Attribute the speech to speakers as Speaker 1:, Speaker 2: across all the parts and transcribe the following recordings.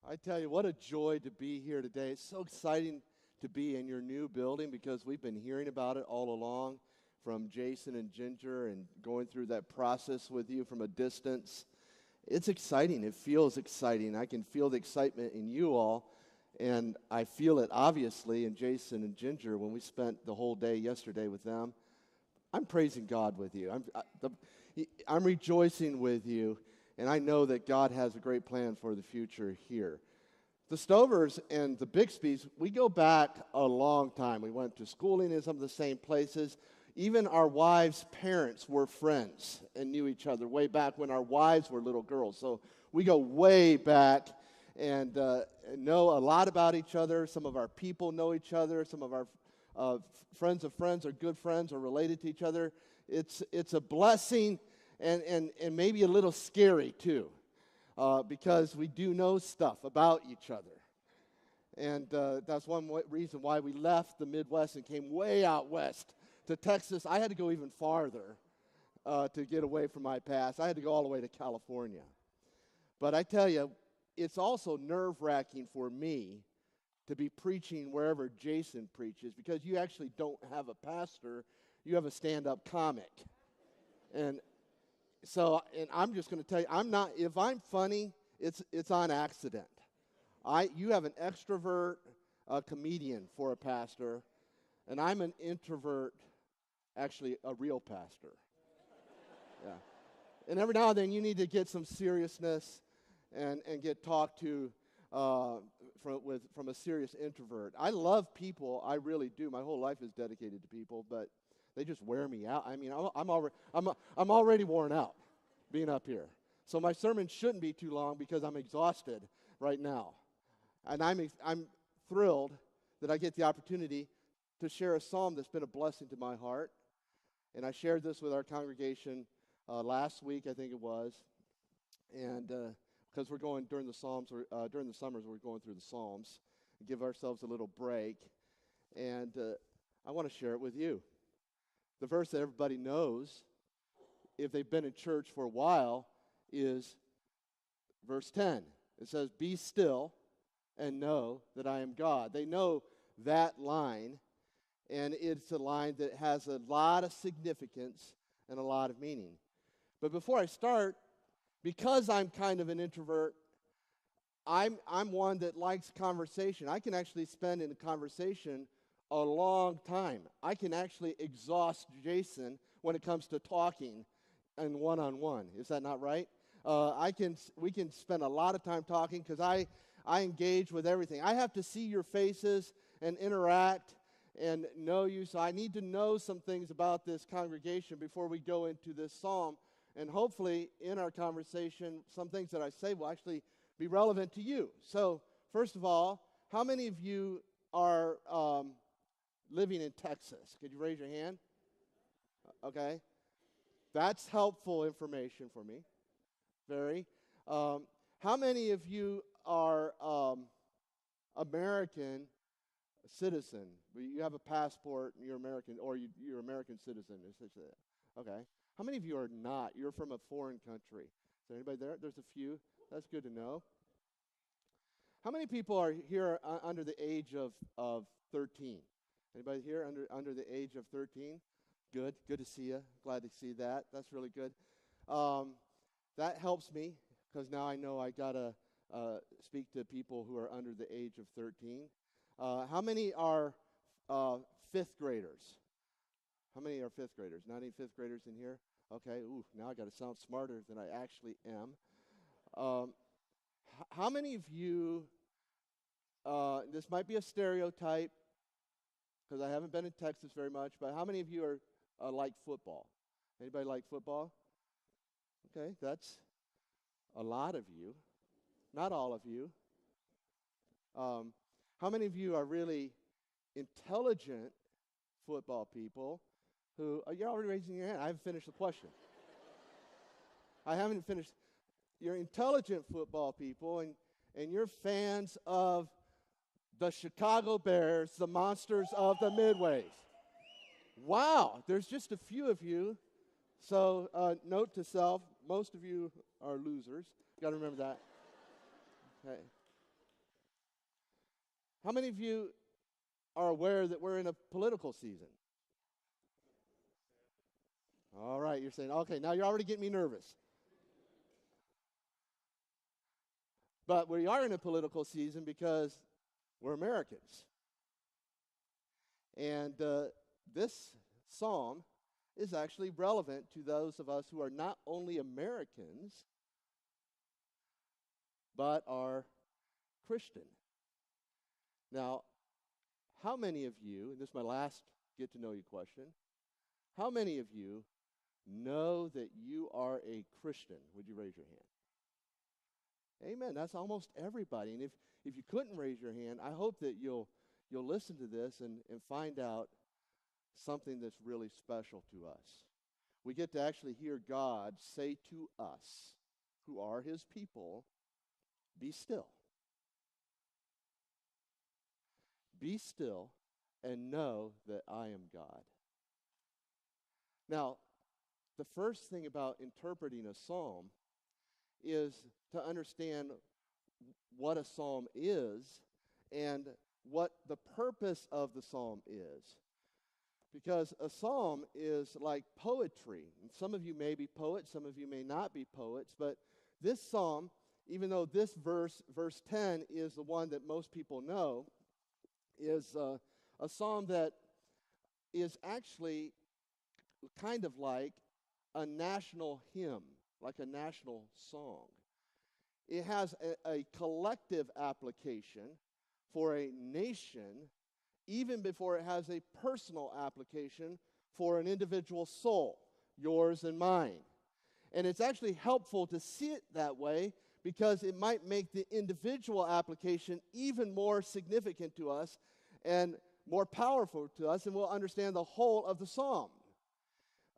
Speaker 1: I tell you, what a joy to be here today. It's so exciting to be in your new building because we've been hearing about it all along from Jason and Ginger and going through that process with you from a distance. It's exciting. It feels exciting. I can feel the excitement in you all, and I feel it obviously in Jason and Ginger when we spent the whole day yesterday with them. I'm praising God with you. I'm rejoicing with you, and I know that God has a great plan for the future here. The Stovers and the Bixbys, we go back a long time. We went to schooling in some of the same places. Even our wives' parents were friends and knew each other way back when our wives were little girls. So we go way back and know a lot about each other. Some of our people know each other. Some of our friends of friends are good friends or related to each other. It's a blessing and maybe a little scary too, because we do know stuff about each other. And that's one reason why we left the Midwest and came way out west to Texas. I had to go even farther to get away from my past. I had to go all the way to California. But I tell you, it's also nerve-wracking for me to be preaching wherever Jason preaches, because you actually don't have a pastor, you have a stand-up comic. And so, and I'm just going to tell you, if I'm funny, it's on accident. You have an extrovert comedian for a pastor, and I'm an introvert, actually a real pastor. Yeah. And every now and then you need to get some seriousness and get talked to from a serious introvert. I love people, I really do. My whole life is dedicated to people, but they just wear me out. I mean, I'm already worn out being up here. So my sermon shouldn't be too long because I'm exhausted right now. And I'm thrilled that I get the opportunity to share a psalm that's been a blessing to my heart. And I shared this with our congregation last week, I think it was. And because we're going during the summers, we're going through the Psalms and give ourselves a little break. And I want to share it with you. The verse that everybody knows, if they've been in church for a while, is verse 10. It says, "Be still and know that I am God." They know that line, and it's a line that has a lot of significance and a lot of meaning. But before I start, because I'm kind of an introvert, I'm one that likes conversation. I can actually spend in a conversation a long time. I can actually exhaust Jason when it comes to talking and one-on-one. Is that not right? We can spend a lot of time talking because I engage with everything. I have to see your faces and interact and know you, so I need to know some things about this congregation before we go into this psalm. And hopefully, in our conversation, some things that I say will actually be relevant to you. So, first of all, how many of you are living in Texas? Could you raise your hand? Okay. That's helpful information for me. Very. How many of you are American citizen? You have a passport, and you're American, or you're American citizen. Okay. How many of you are not? You're from a foreign country. Is there anybody there? There's a few. That's good to know. How many people are here under the age of 13? Anybody here under the age of 13? Good. Good to see you. Glad to see that. That's really good. That helps me because now I know I got to speak to people who are under the age of 13. How many are fifth graders? How many are fifth graders? Not any fifth graders in here? Okay. Ooh, now I got to sound smarter than I actually am. How many of you, this might be a stereotype because I haven't been in Texas very much, but how many of you are like football? Anybody like football? Okay, that's a lot of you. Not all of you. How many of you are really intelligent football people who, you're already raising your hand. I haven't finished the question. I haven't finished. You're intelligent football people, and you're fans of the Chicago Bears, the monsters of the Midways. Wow, there's just a few of you. So note to self, most of you are losers. Got to remember that. Okay. How many of you are aware that we're in a political season? All right, you're saying, okay, now you're already getting me nervous. But we are in a political season because we're Americans. And this psalm is actually relevant to those of us who are not only Americans, but are Christian. Now, how many of you, and this is my last get to know you question, how many of you know that you are a Christian? Would you raise your hand? Amen. That's almost everybody. And if you couldn't raise your hand, I hope that you'll listen to this and find out something that's really special to us. We get to actually hear God say to us, who are his people, be still. Be still and know that I am God. Now, the first thing about interpreting a psalm is to understand what a psalm is and what the purpose of the psalm is. Because a psalm is like poetry. And some of you may be poets, some of you may not be poets, but this psalm, even though this verse 10, is the one that most people know, is a psalm that is actually kind of like a national hymn, like a national song. It has a collective application for a nation, even before it has a personal application for an individual soul, yours and mine. And it's actually helpful to see it that way because it might make the individual application even more significant to us and more powerful to us, and we'll understand the whole of the psalm.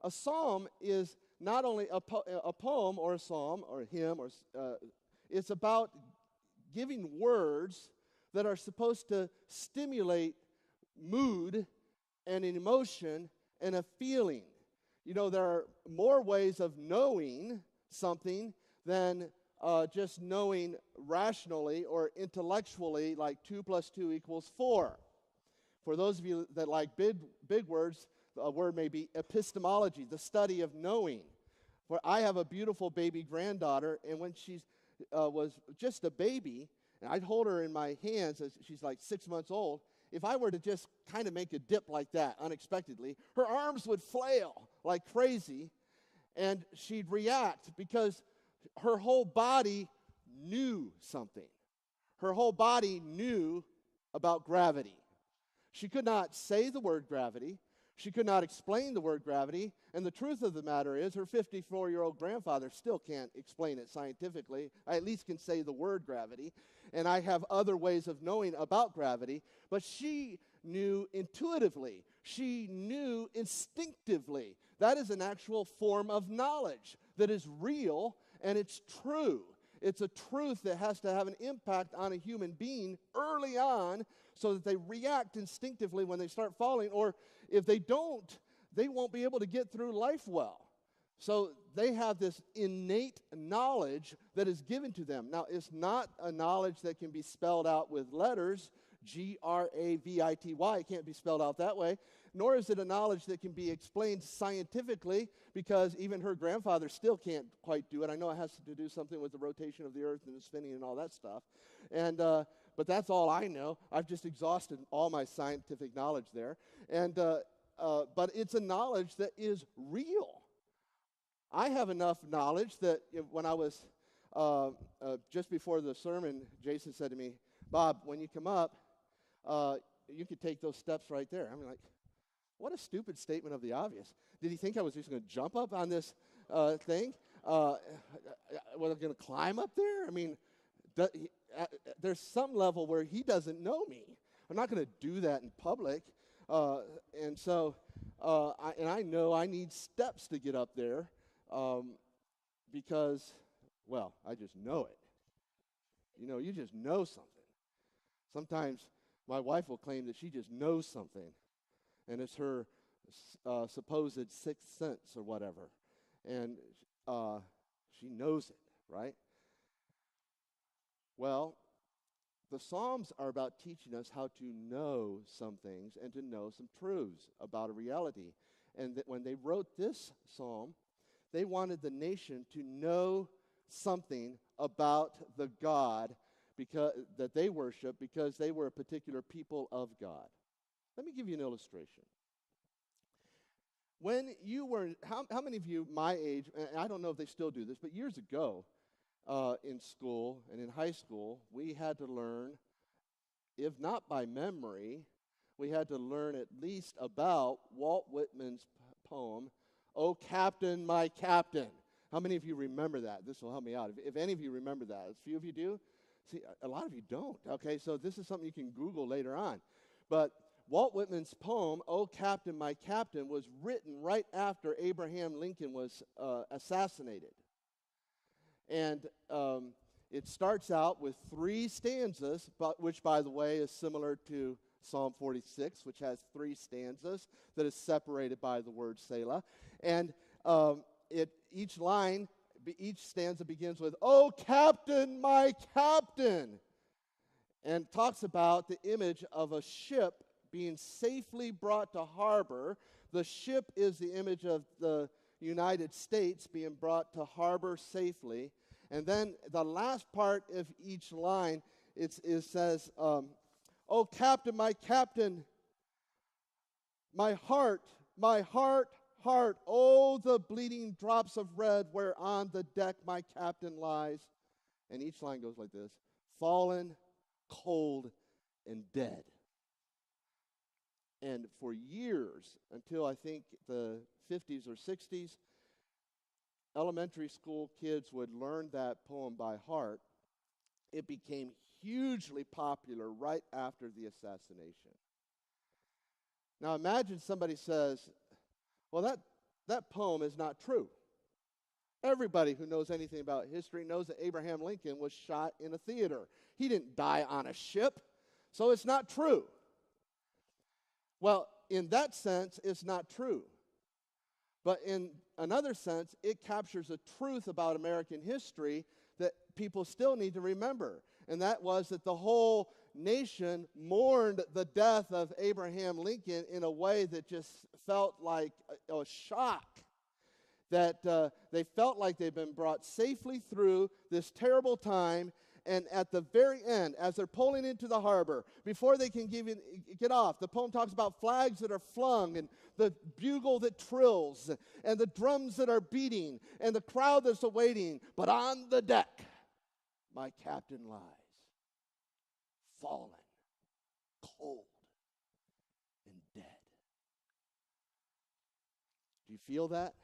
Speaker 1: A psalm is not only a poem or a psalm or a hymn, it's about giving words that are supposed to stimulate mood and an emotion and a feeling. You know, there are more ways of knowing something than just knowing rationally or intellectually, like 2 + 2 = 4. For those of you that like big words, a word may be epistemology, the study of knowing. For I have a beautiful baby granddaughter, and when she was just a baby, and I'd hold her in my hands as she's like 6 months old, if I were to just kind of make a dip like that unexpectedly, her arms would flail like crazy, and she'd react because her whole body knew something. Her whole body knew about gravity. She could not say the word gravity. She could not explain the word gravity. And the truth of the matter is, her 54-year-old grandfather still can't explain it scientifically. I at least can say the word gravity. And I have other ways of knowing about gravity. But she knew intuitively. She knew instinctively. That is an actual form of knowledge that is real and it's true. It's a truth that has to have an impact on a human being early on so that they react instinctively when they start falling, or if they don't, they won't be able to get through life well. So they have this innate knowledge that is given to them. Now, it's not a knowledge that can be spelled out with letters, Gravity. It can't be spelled out that way. Nor is it a knowledge that can be explained scientifically, because even her grandfather still can't quite do it. I know it has to do something with the rotation of the earth and the spinning and all that stuff. And but that's all I know. I've just exhausted all my scientific knowledge there. And but it's a knowledge that is real. I have enough knowledge that when I was just before the sermon, Jason said to me, "Bob, when you come up, you could take those steps right there." I'm like, what a stupid statement of the obvious. Did he think I was just going to jump up on this thing? Was I going to climb up there? I mean, there's some level where he doesn't know me. I'm not going to do that in public. And so, I know I need steps to get up there because, well, I just know it. You know, you just know something. Sometimes my wife will claim that she just knows something, and it's her supposed sixth sense or whatever, and she knows it, right? Well, The Psalms are about teaching us how to know some things and to know some truths about a reality. And that when they wrote this psalm, they wanted the nation to know something about the God that they worship, because they were a particular people of God. Let me give you an illustration. When you were, how many of you my age, and I don't know if they still do this, but years ago in school and in high school, we had to learn, if not by memory, we had to learn at least about Walt Whitman's poem, "Oh Captain, My Captain." How many of you remember that? This will help me out. If any of you remember that, a few of you do. See, a lot of you don't. Okay, so this is something you can Google later on. But Walt Whitman's poem, "Oh Captain, My Captain," was written right after Abraham Lincoln was assassinated. And it starts out with 3 stanzas, which, by the way, is similar to Psalm 46, which has 3 stanzas that is separated by the word Selah. And each stanza begins with, "Oh Captain, my Captain," and talks about the image of a ship being safely brought to harbor. The ship is the image of the United States being brought to harbor safely. And then the last part of each line, it says, "Oh Captain, my Captain, my heart, heart, oh the bleeding drops of red where on the deck my captain lies." And each line goes like this: "Fallen, cold, and dead." And for years, until I think the 50s or 60s, elementary school kids would learn that poem by heart. It became hugely popular right after the assassination. Now imagine somebody says, "Well, that poem is not true." Everybody who knows anything about history knows that Abraham Lincoln was shot in a theater. He didn't die on a ship, so it's not true. Well, in that sense, it's not true. But in another sense, it captures a truth about American history that people still need to remember. And that was that the whole nation mourned the death of Abraham Lincoln in a way that just felt like a shock. That they felt like they'd been brought safely through this terrible time. And at the very end, as they're pulling into the harbor, before they can get off, the poem talks about flags that are flung, and the bugle that trills, and the drums that are beating, and the crowd that's awaiting. But on the deck, my captain lies, fallen, cold, and dead. Do you feel that?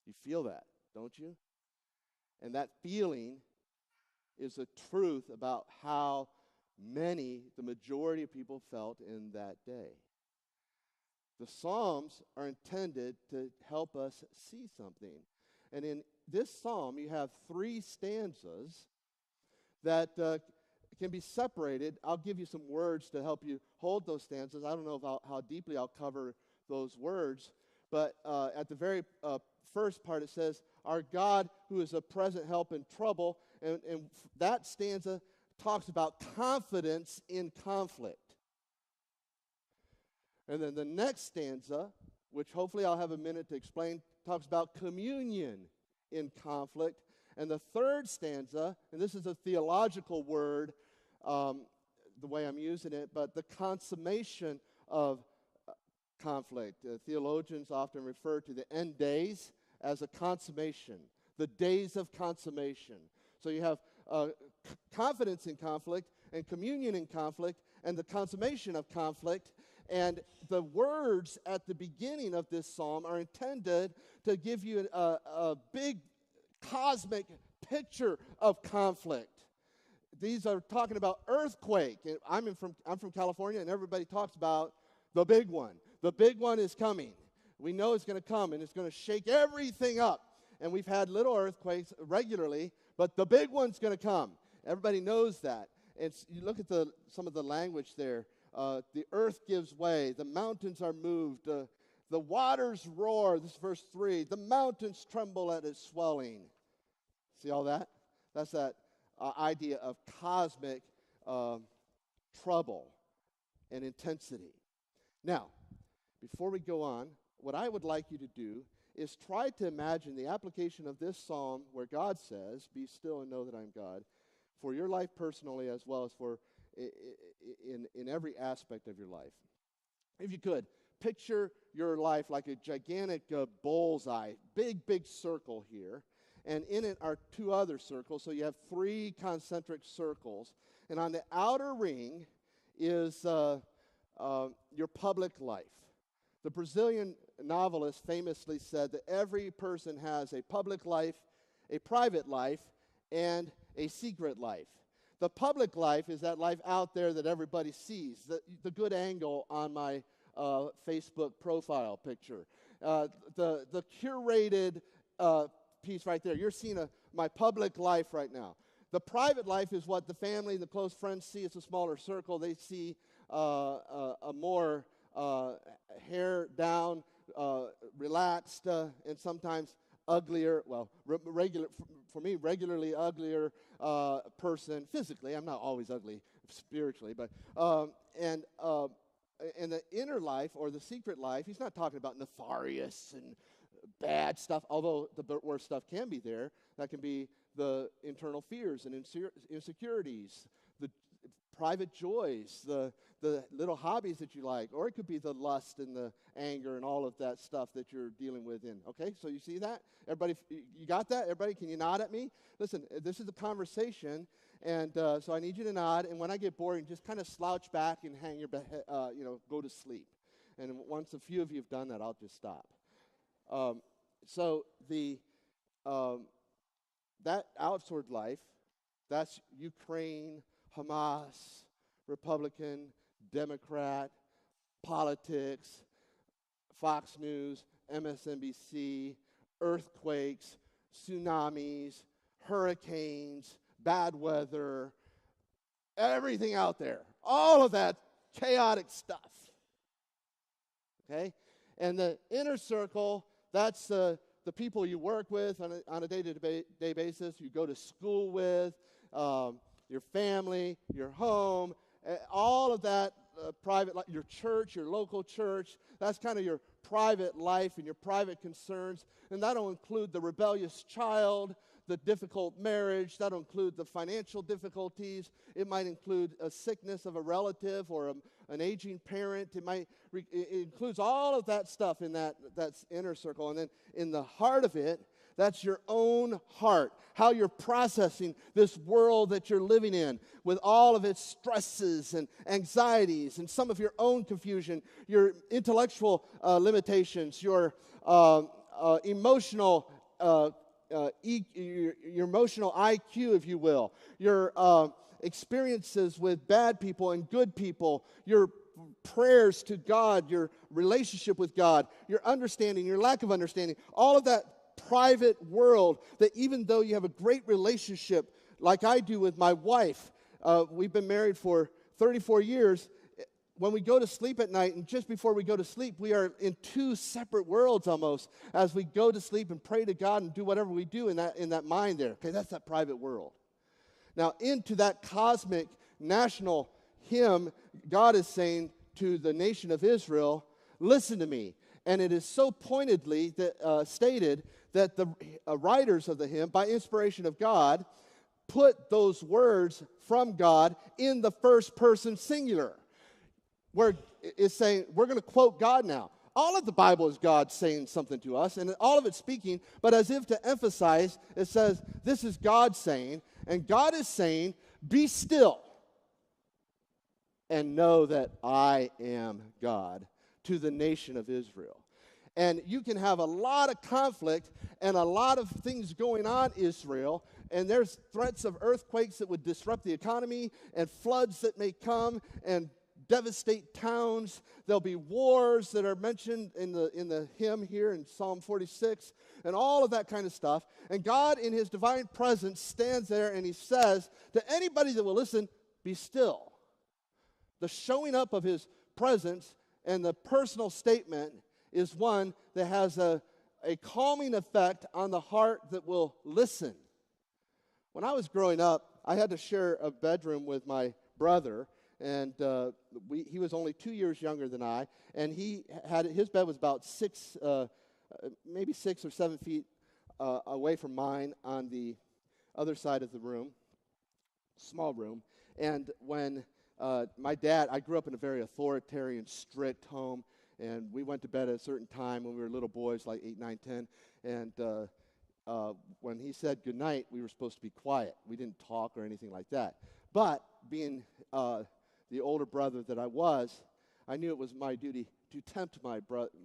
Speaker 1: You feel that, don't you? And that feeling is a truth about how the majority of people felt in that day. The Psalms are intended to help us see something. And in this psalm, you have 3 stanzas that can be separated. I'll give you some words to help you hold those stanzas. I don't know how deeply I'll cover those words, but at the very first part it says, "Our God who is a present help in trouble," and that stanza talks about confidence in conflict. And then the next stanza, which hopefully I'll have a minute to explain, talks about communion in conflict. And the third stanza, and this is a theological word, the way I'm using it, but the consummation of conflict. Theologians often refer to the end days as a consummation, the days of consummation. So you have confidence in conflict, and communion in conflict, and the consummation of conflict. And the words at the beginning of this psalm are intended to give you a big cosmic picture of conflict. These are talking about earthquake. I'm from California, and everybody talks about the big one. The big one is coming. We know it's going to come, and it's going to shake everything up. And we've had little earthquakes regularly, but the big one's going to come. Everybody knows that. You look at some of the language there. The earth gives way. The mountains are moved. The waters roar. This is verse 3. The mountains tremble at its swelling. See all that? That's that idea of cosmic trouble and intensity. Now, before we go on, what I would like you to do is try to imagine the application of this psalm where God says, "Be still and know that I'm God," for your life personally as well as for in every aspect of your life. If you could, picture your life like a gigantic bullseye, big circle here, and in it are two other circles, so you have three concentric circles, and on the outer ring is your public life. The Brazilian novelist famously said that every person has a public life, a private life, and a secret life. The public life is that life out there that everybody sees, the good angle on my Facebook profile picture, the curated piece right there. You're seeing my public life right now. The private life is what the family and the close friends see. It's a smaller circle. They see a more hair down, relaxed, and sometimes uglier, regularly uglier person physically. I'm not always ugly spiritually, but and the inner life or the secret life, he's not talking about nefarious and bad stuff, although the worst stuff can be there. That can be the internal fears and insecurities, the private joys, the little hobbies that you like, or it could be the lust and the anger and all of that stuff that you're dealing with in. Okay, so you see that? Everybody, you got that? Everybody, can you nod at me? Listen, this is a conversation, and so I need you to nod, and when I get bored, just kind of slouch back and hang your go to sleep. And once a few of you have done that, I'll just stop. So that outward life, that's Ukraine, Hamas, Republican, Democrat, politics, Fox News, MSNBC, earthquakes, tsunamis, hurricanes, bad weather, everything out there. All of that chaotic stuff. Okay? And the inner circle, that's the people you work with on a day-to-day basis, you go to school with, your family, your home, all of that private life, your church, your local church, that's kind of your private life and your private concerns. And that'll include the rebellious child, the difficult marriage. That'll include the financial difficulties. It might include a sickness of a relative or an aging parent. It includes all of that stuff in that's inner circle. And then in the heart of it, that's your own heart, how you're processing this world that you're living in with all of its stresses and anxieties and some of your own confusion, your intellectual limitations, your emotional your emotional IQ, if you will, your experiences with bad people and good people, your prayers to God, your relationship with God, your understanding, your lack of understanding, all of that private world that even though you have a great relationship like I do with my wife, we've been married for 34 years, when we go to sleep at night and just before we go to sleep, we are in two separate worlds almost as we go to sleep and pray to God and do whatever we do in that mind there. Okay, that's that private world. Now, into that cosmic national hymn, God is saying to the nation of Israel, listen to me. And it is so pointedly stated that the writers of the hymn, by inspiration of God, put those words from God in the first person singular, where it's saying, we're going to quote God now. All of the Bible is God saying something to us, and all of it's speaking, but as if to emphasize, it says, this is God saying, and God is saying, be still and know that I am God to the nation of Israel. And you can have a lot of conflict and a lot of things going on in Israel, and there's threats of earthquakes that would disrupt the economy and floods that may come and devastate towns. There'll be wars that are mentioned in the hymn here in Psalm 46 and all of that kind of stuff. And God in his divine presence stands there and he says to anybody that will listen, be still. The showing up of his presence and the personal statement is one that has a calming effect on the heart that will listen. When I was growing up, I had to share a bedroom with my brother, and he was only 2 years younger than I, and his bed was about maybe 6 or 7 feet away from mine on the other side of the room, small room. And when I grew up in a very authoritarian, strict home, and we went to bed at a certain time when we were little boys, like 8, 9, 10, and when he said goodnight, we were supposed to be quiet. We didn't talk or anything like that. But being the older brother that I was, I knew it was my duty to tempt my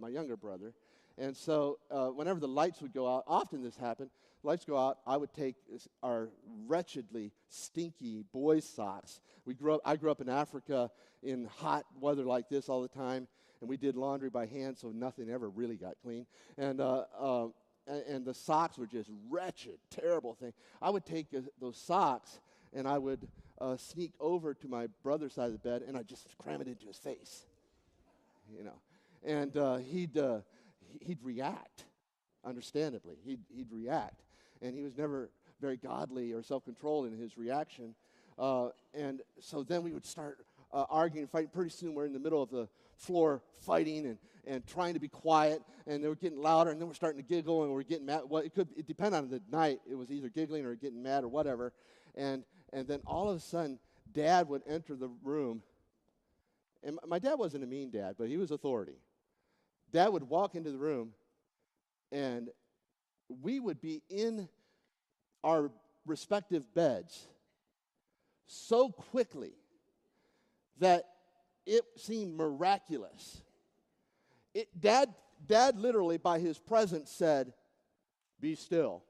Speaker 1: younger brother. And so whenever the lights would go out, often this happened, lights go out, I would take our wretchedly stinky boys' socks. I grew up in Africa in hot weather like this all the time, and we did laundry by hand, so nothing ever really got clean. And the socks were just wretched, terrible thing. I would take those socks, and I would sneak over to my brother's side of the bed, and I'd just cram it into his face, And he'd react, understandably. He'd react. And he was never very godly or self-controlled in his reaction. And so then we would start arguing and fighting. Pretty soon we're in the middle of the floor fighting and trying to be quiet, and they were getting louder, and then we're starting to giggle, and we're getting mad. Well, it depended on the night. It was either giggling or getting mad or whatever. And then all of a sudden, Dad would enter the room. And my dad wasn't a mean dad, but he was authority. Dad would walk into the room, and we would be in our respective beds so quickly that it seemed miraculous. Dad literally, by his presence, said, "Be still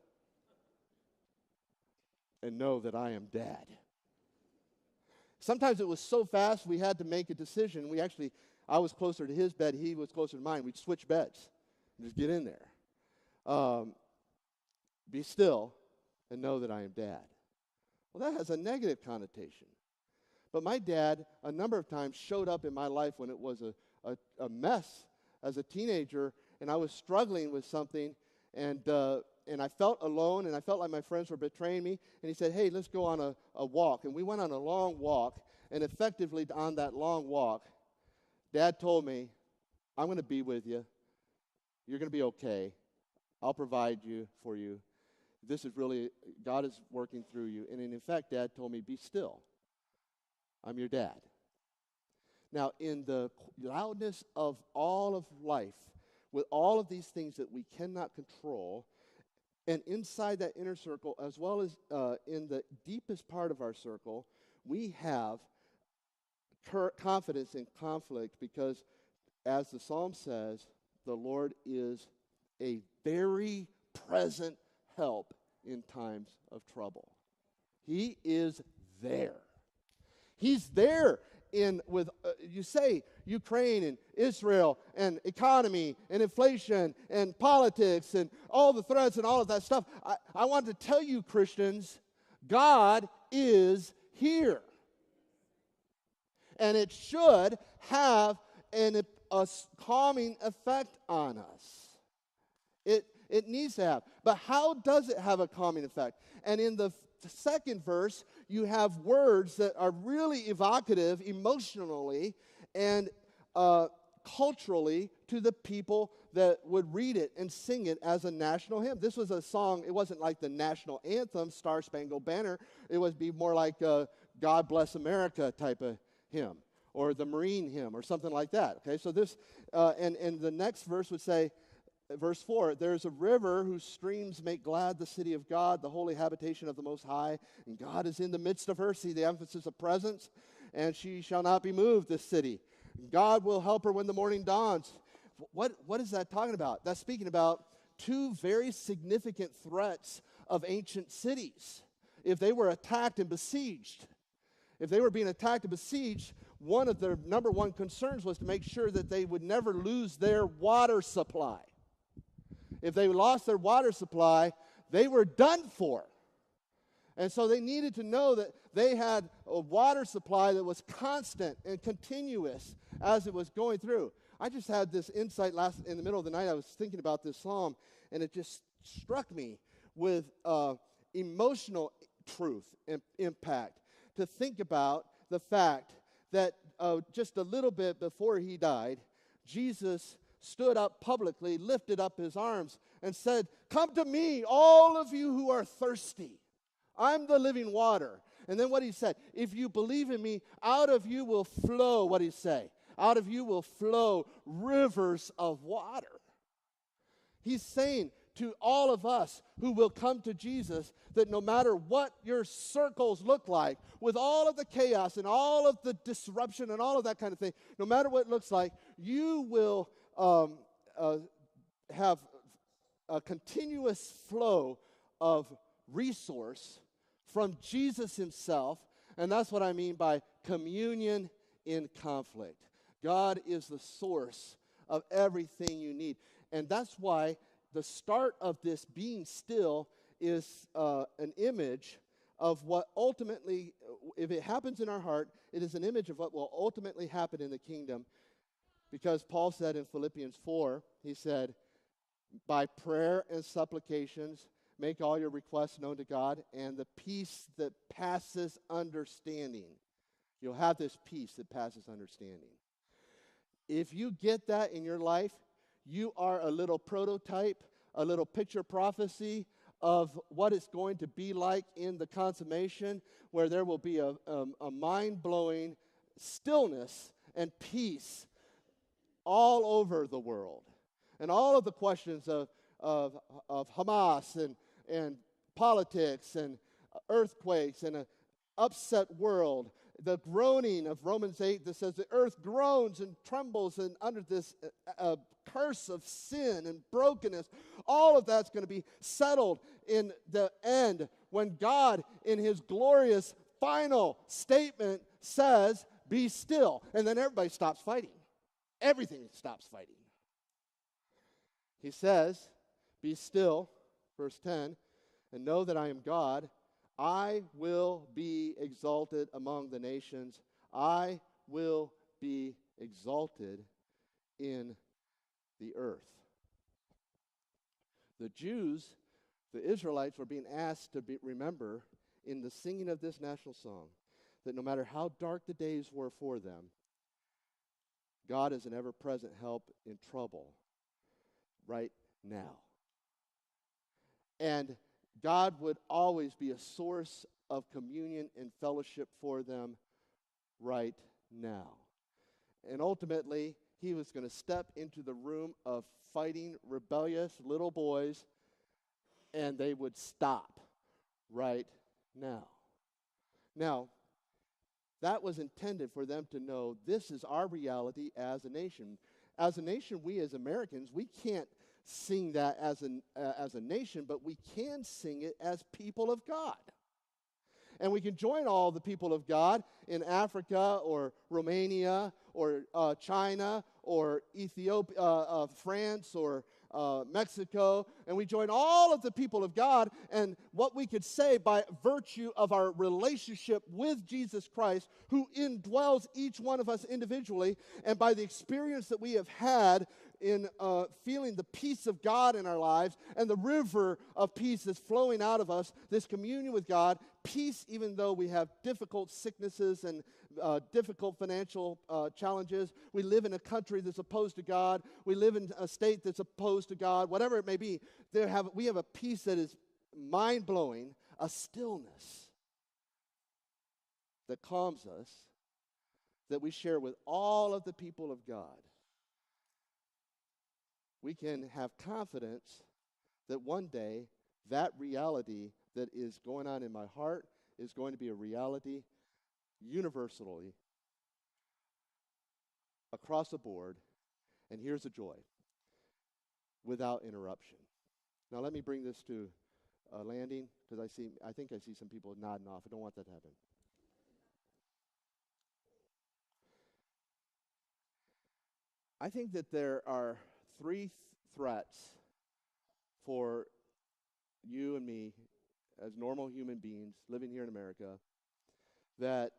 Speaker 1: and know that I am Dad." Sometimes it was so fast we had to make a decision. I was closer to his bed, he was closer to mine. We'd switch beds and just get in there. Be still and know that I am Dad. Well, that has a negative connotation. But my dad, a number of times, showed up in my life when it was a mess as a teenager, and I was struggling with something, and I felt alone, and I felt like my friends were betraying me, and he said, "Hey, let's go on a walk." And we went on a long walk, and effectively on that long walk, Dad told me, "I'm going to be with you. You're going to be okay. I'll provide for you. This is really, God is working through you." And in effect, Dad told me, "Be still. I'm your dad." Now, in the loudness of all of life, with all of these things that we cannot control, and inside that inner circle, as well as in the deepest part of our circle, we have confidence in conflict because, as the psalm says, the Lord is a very present help in times of trouble. He is there. He's there with you say Ukraine and Israel and economy and inflation and politics and all the threats and all of that stuff. I want to tell you, Christians, God is here. And it should have a calming effect on us. It needs to have. But how does it have a calming effect? And in the second verse, you have words that are really evocative emotionally and culturally to the people that would read it and sing it as a national hymn. This was a song, it wasn't like the national anthem, Star Spangled Banner. It would be more like God Bless America type of hymn, or the Marine hymn, or something like that. Okay, so this, and the next verse would say, verse 4, "There's a river whose streams make glad the city of God, the holy habitation of the Most High, and God is in the midst of her." See the emphasis of presence. "And she shall not be moved, this city. God will help her when the morning dawns." What is that talking about? That's speaking about two very significant threats of ancient cities. If they were attacked and besieged, if they were being attacked and besieged, one of their number one concerns was to make sure that they would never lose their water supply. If they lost their water supply, they were done for. And so they needed to know that they had a water supply that was constant and continuous as it was going through. I just had this insight in the middle of the night. I was thinking about this psalm, and it just struck me with emotional truth and impact to think about the fact that just a little bit before he died, Jesus stood up publicly, lifted up his arms, and said, "Come to me, all of you who are thirsty. I'm the living water." And then what he said, "If you believe in me, out of you will flow," what did he say? "Out of you will flow rivers of water." He's saying to all of us who will come to Jesus that no matter what your circles look like, with all of the chaos and all of the disruption and all of that kind of thing, no matter what it looks like, you will have a continuous flow of resource from Jesus himself. And that's what I mean by communion in conflict. God is the source of everything you need. And that's why the start of this being still is an image of what ultimately, if it happens in our heart, it is an image of what will ultimately happen in the kingdom. Because Paul said in Philippians 4, he said, "By prayer and supplications, make all your requests known to God, and the peace that passes understanding." You'll have this peace that passes understanding. If you get that in your life, you are a little prototype, a little picture prophecy of what it's going to be like in the consummation, where there will be a mind-blowing stillness and peace all over the world. And all of the questions of Hamas and politics and earthquakes and an upset world, the groaning of Romans 8 that says the earth groans and trembles and under this curse of sin and brokenness, all of that's going to be settled in the end when God, in his glorious final statement, says, "Be still." And then everybody stops fighting. Everything stops fighting. He says, "Be still," verse 10, "and know that I am God. I will be exalted among the nations. I will be exalted in the earth." The Jews, the Israelites, were being asked to remember in the singing of this national song that no matter how dark the days were for them, God is an ever-present help in trouble right now. And God would always be a source of communion and fellowship for them right now. And ultimately, he was going to step into the room of fighting rebellious little boys, and they would stop right now. Now, that was intended for them to know this is our reality as a nation. As a nation, we as Americans, we can't sing that as a nation, but we can sing it as people of God. And we can join all the people of God in Africa or Romania or China or Ethiopia, France or Mexico, and we join all of the people of God, and what we could say by virtue of our relationship with Jesus Christ, who indwells each one of us individually, and by the experience that we have had in feeling the peace of God in our lives, and the river of peace that's flowing out of us, this communion with God, peace even though we have difficult sicknesses and difficult financial challenges. We live in a country that's opposed to God. We live in a state that's opposed to God. Whatever it may be, we have a peace that is mind-blowing, a stillness that calms us, that we share with all of the people of God. We can have confidence that one day that reality that is going on in my heart is going to be a reality universally across the board, and here's the joy, without interruption. Now let me bring this to landing, because I think I see some people nodding off. I don't want that to happen. I think that there are three threats for you and me as normal human beings living here in America that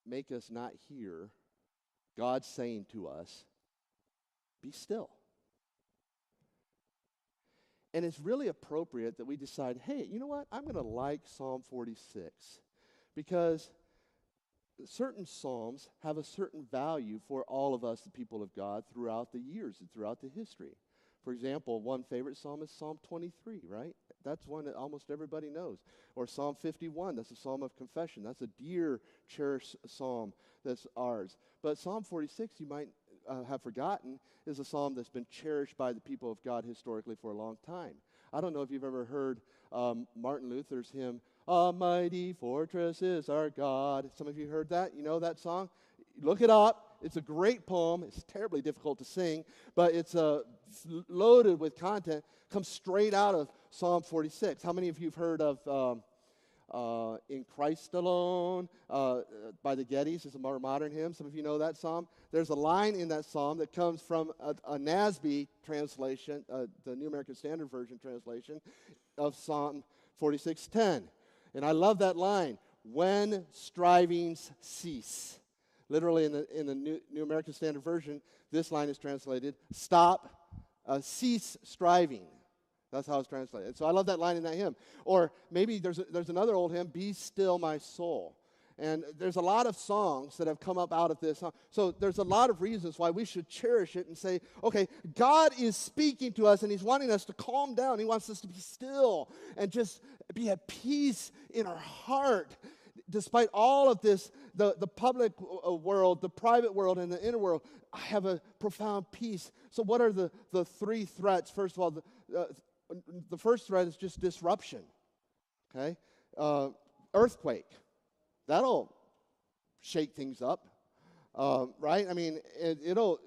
Speaker 1: make us not hear God saying to us, "Be still." And it's really appropriate that we decide, hey, you know what? I'm going to like Psalm 46, because certain psalms have a certain value for all of us, the people of God, throughout the years and throughout the history. For example, one favorite psalm is Psalm 23, right? That's one that almost everybody knows. Or Psalm 51, that's a psalm of confession. That's a dear, cherished psalm that's ours. But Psalm 46, you might have forgotten, is a psalm that's been cherished by the people of God historically for a long time. I don't know if you've ever heard Martin Luther's hymn, "A mighty fortress is our God." Some of you heard that? You know that song? Look it up. It's a great poem. It's terribly difficult to sing, but it's loaded with content. Comes straight out of Psalm 46. How many of you have heard of "In Christ Alone" by the Gettys? It's a more modern hymn. Some of you know that psalm. There's a line in that psalm that comes from a NASB translation, the New American Standard Version translation of Psalm 46:10. And I love that line, "When strivings cease." Literally in the New American Standard Version, this line is translated, cease striving. That's how it's translated. So I love that line in that hymn. Or maybe there's another old hymn, "Be Still My Soul." And there's a lot of songs that have come up out of this. So there's a lot of reasons why we should cherish it and say, okay, God is speaking to us and he's wanting us to calm down. He wants us to be still and just be at peace in our heart. Despite all of this, the public world, the private world, and the inner world, I have a profound peace. So what are the three threats? First of all, the first threat is just disruption, okay? Earthquake. That'll shake things up, right? I mean, it'll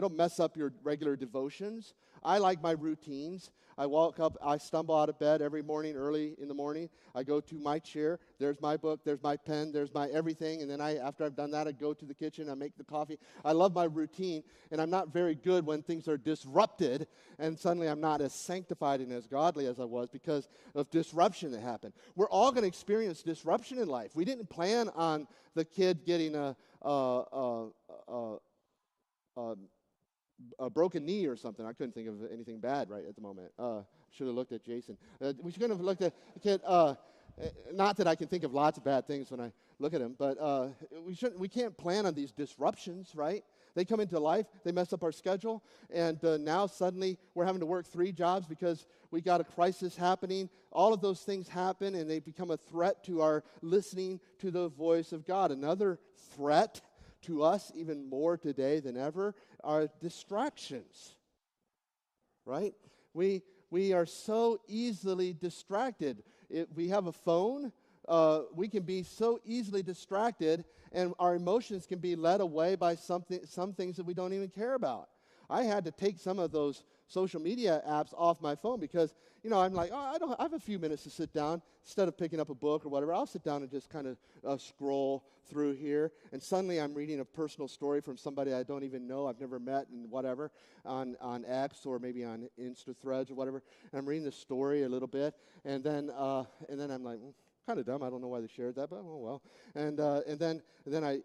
Speaker 1: mess up your regular devotions. I like my routines. I walk up, I stumble out of bed every morning, early in the morning. I go to my chair. There's my book. There's my pen. There's my everything. And then after I've done that, I go to the kitchen. I make the coffee. I love my routine. And I'm not very good when things are disrupted. And suddenly I'm not as sanctified and as godly as I was because of disruption that happened. We're all going to experience disruption in life. We didn't plan on the kid getting a broken knee or something. I couldn't think of anything bad right at the moment. Should have looked at Jason. We should have looked at the kid. Not that I can think of lots of bad things when I look at him, but we can't plan on these disruptions, right? They come into life, they mess up our schedule, and now suddenly we're having to work 3 jobs because we got a crisis happening. All of those things happen, and they become a threat to our listening to the voice of God. Another threat to us, even more today than ever, are distractions, right? We are so easily distracted. We have a phone. We can be so easily distracted, and our emotions can be led away by some things that we don't even care about. I had to take some of those social media apps off my phone because, I'm like, I have a few minutes to sit down. Instead of picking up a book or whatever, I'll sit down and just kind of scroll through here. And suddenly I'm reading a personal story from somebody I don't even know, I've never met and whatever, on X or maybe on Insta Threads or whatever. And I'm reading the story a little bit, and then I'm like, kind of dumb. I don't know why they shared that, but oh well. And then I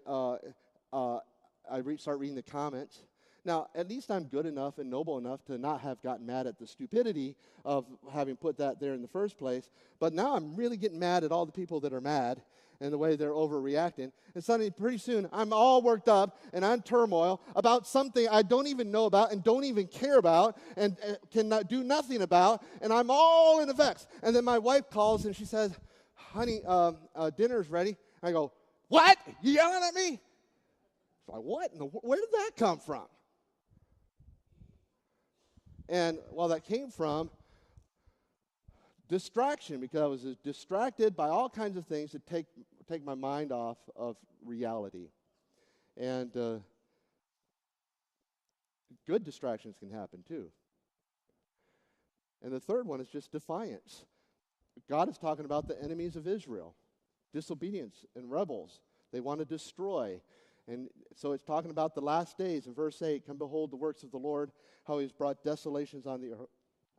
Speaker 1: start reading the comments. Now, at least I'm good enough and noble enough to not have gotten mad at the stupidity of having put that there in the first place. But now I'm really getting mad at all the people that are mad and the way they're overreacting. And suddenly, pretty soon, I'm all worked up and I'm turmoil about something I don't even know about and don't even care about and cannot do nothing about. And I'm all in a vex. And then my wife calls and she says, "Honey, dinner's ready." I go, "What? You yelling at me?" She's like, "What? Where did that come from?" And that came from distraction, because I was distracted by all kinds of things that take my mind off of reality. And good distractions can happen too. And the third one is just defiance. God is talking about the enemies of Israel, disobedience and rebels. They want to destroy. And so it's talking about the last days. In verse 8, "Come behold the works of the Lord, how he has brought desolations on the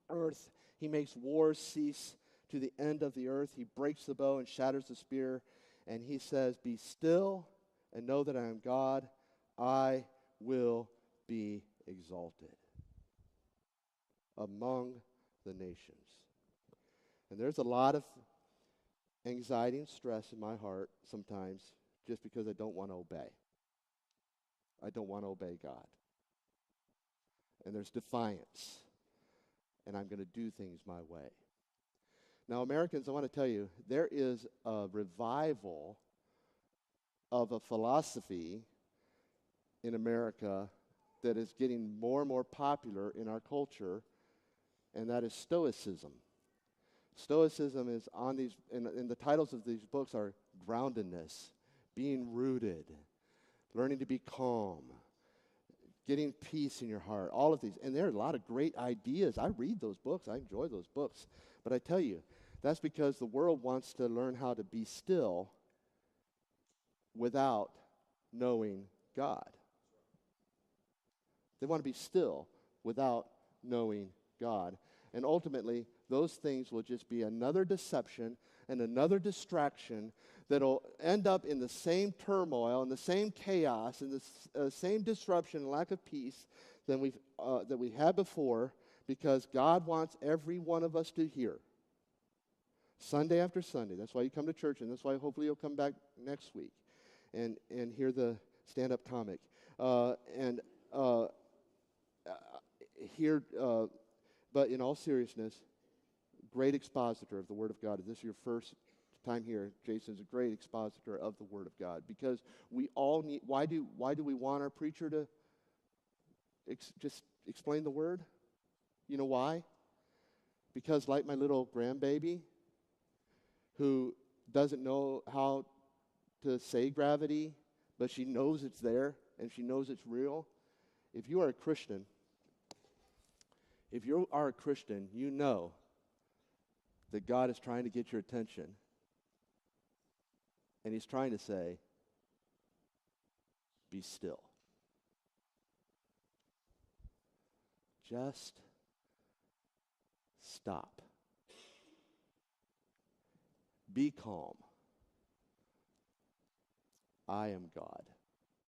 Speaker 1: earth. He makes wars cease to the end of the earth. He breaks the bow and shatters the spear." And he says, "Be still and know that I am God. I will be exalted among the nations." And there's a lot of anxiety and stress in my heart sometimes just because I don't want to obey. I don't want to obey God. And there's defiance. And I'm going to do things my way. Now, Americans, I want to tell you, there is a revival of a philosophy in America that is getting more and more popular in our culture, and that is Stoicism. Stoicism is on these, and the titles of these books are groundedness, being rooted, learning to be calm, getting peace in your heart, all of these. And there are a lot of great ideas. I read those books. I enjoy those books. But I tell you, that's because the world wants to learn how to be still without knowing God. They want to be still without knowing God. And ultimately, those things will just be another deception and another distraction that'll end up in the same turmoil and the same chaos and the same disruption and lack of peace that we had before, because God wants every one of us to hear. Sunday after Sunday. That's why you come to church, and that's why hopefully you'll come back next week and hear the stand-up comic. But in all seriousness, great expositor of the Word of God. If this is your first time here, Jason's a great expositor of the Word of God, because we all need. Why do we want our preacher to just explain the Word? You know why? Because like my little grandbaby, who doesn't know how to say gravity, but she knows it's there and she knows it's real. If you are a Christian, you know that God is trying to get your attention. And he's trying to say, be still. Just stop. Be calm. I am God.